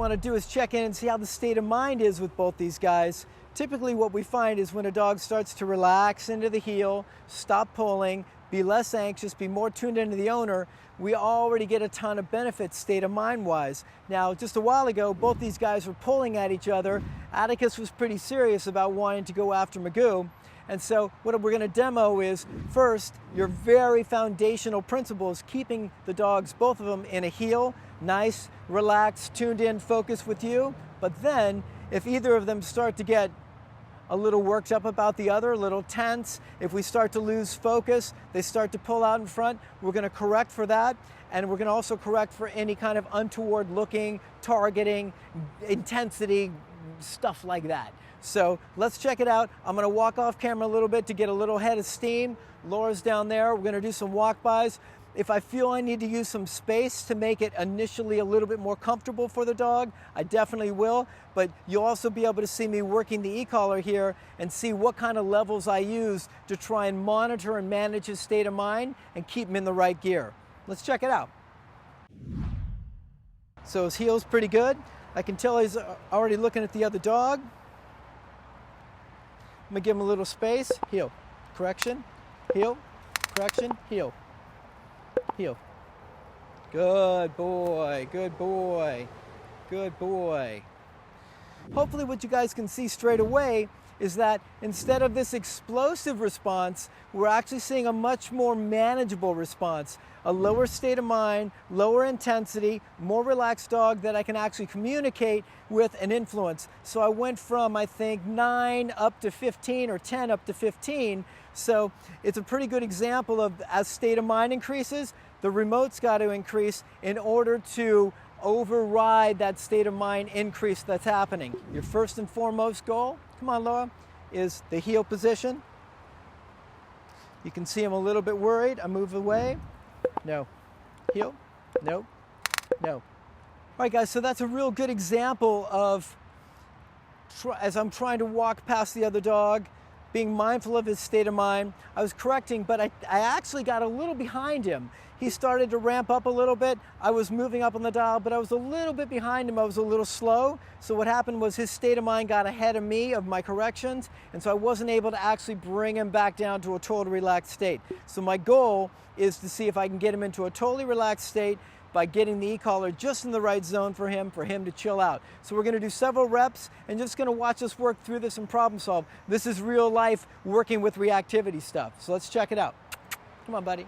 want to do is check in and see how the state of mind is with both these guys. Typically what we find is when a dog starts to relax into the heel, stop pulling, be less anxious, be more tuned into the owner, we already get a ton of benefits state of mind wise. Now, just a while ago, both these guys were pulling at each other. Atticus was pretty serious about wanting to go after Magoo. And so what we're going to demo is, first, your very foundational principles, keeping the dogs, both of them, in a heel, nice, relaxed, tuned in, focused with you. But then, if either of them start to get a little worked up about the other, a little tense, if we start to lose focus, they start to pull out in front, we're going to correct for that. And we're going to also correct for any kind of untoward looking, targeting, intensity, stuff like that. So let's check it out. I'm going to walk off camera a little bit to get a little head of steam. Laura's down there. We're going to do some walk-bys. If I feel I need to use some space to make it initially a little bit more comfortable for the dog, I definitely will. But you'll also be able to see me working the e-collar here and see what kind of levels I use to try and monitor and manage his state of mind and keep him in the right gear. Let's check it out. So his heel's pretty good. I can tell he's already looking at the other dog. I'm going to give him a little space. Heel, correction, heel, correction, heel, heel. Good boy, good boy, good boy. Hopefully what you guys can see straight away is that instead of this explosive response, we're actually seeing a much more manageable response. A lower state of mind, lower intensity, more relaxed dog that I can actually communicate with and influence. So I went from, I think, 9 up to 15 or 10 up to 15. So it's a pretty good example of, as state of mind increases, the remote's got to increase in order to override that state of mind increase that's happening. Your first and foremost goal, come on Laura, is the heel position. You can see I'm a little bit worried. I move away. No. Heel. No. No. All right, guys, so that's a real good example of, as I'm trying to walk past the other dog, being mindful of his state of mind. I was correcting, but I actually got a little behind him. He started to ramp up a little bit. I was moving up on the dial, but I was a little bit behind him. I was a little slow. So what happened was his state of mind got ahead of me, of my corrections, and so I wasn't able to actually bring him back down to a totally relaxed state. So my goal is to see if I can get him into a totally relaxed state by getting the e-collar just in the right zone for him to chill out. So we're going to do several reps and just going to watch us work through this and problem solve. This is real life working with reactivity stuff. So let's check it out. Come on, buddy.